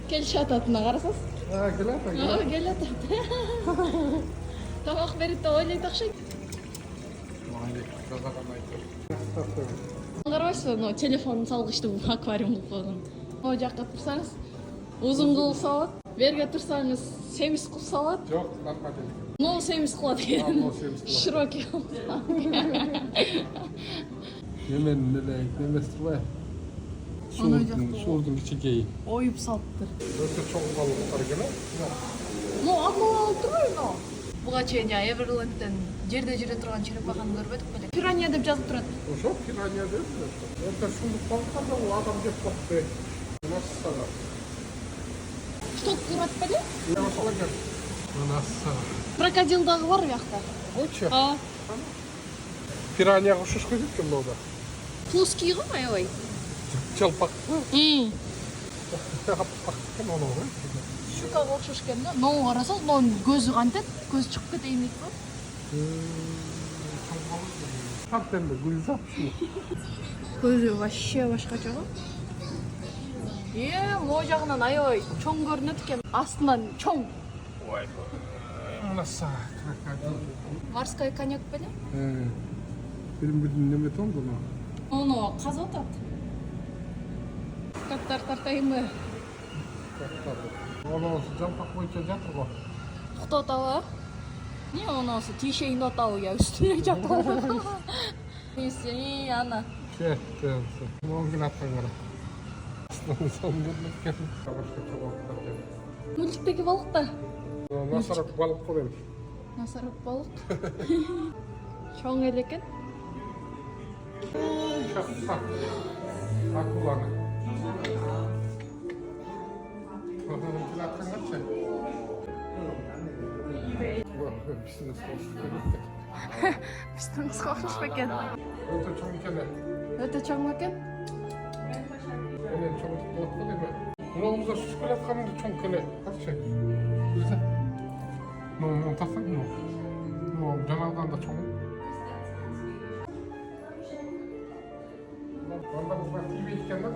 келишатат мына карасаңыз. Келат. Келатат. Тамак берет деп ойлойт окшойт. Карабайсызбы, но телефон салгычты аквариум кылып койгон. Могу жакка турсаңыз узун кылып салат, берге турсаңыз семиз кылып салат. Жок, нормально. Ну, семиз кылат экен. Широкий. Немesi var. Suudun kичинекей. Оюп салыптыр. Өтө чоң балыктар келет. Ну, акыл алып турбайбы? Буга чейин Эверлендтен жерде жүрө турган черепаханы көрбөдүк беле? Пиранья деп жазып турат. Ошо пиранья деп. Өтө шундук балыктар да бул адам жеп коюпту. Насса. Что курат беле? Насса. Насса. Крокодил дагы бар биякта. Очо. А, Пиранья кушуш кетет экен бул да. плоский го аябай. Жалпак. Щукага окшош экен да. Нону карасаңыз, нонун көзү кантет, көз чыгып кетейин дейт го. Кантемде гүлза. Көзү вообще башкача го. Могу жагынан аябай чоң көрүнөт экен. Астынан чоң. Ой. Насса. Морской конек беле? Бирин неме тонду мына. Ону казып атат. Каттар тартайынбы? Оносу жалпак боюнча жатыр го. Уктап атабы? Не оносу тишейин атабы я үстүнө жатып. Ана. Кетти. Монгун аттан кара. Мультиктеги балыктар. Насарак балык болот. Насарак балык. Чоң эле экен. Акуланы. Биздин сохуш бекен. Өтө чоң экен. Өтө чоң экен. Мен чоң болот го деме. Мунуңузда түшүп келатканыңда чоң келе. Карчы. Билсе. Ну, тасаң ну.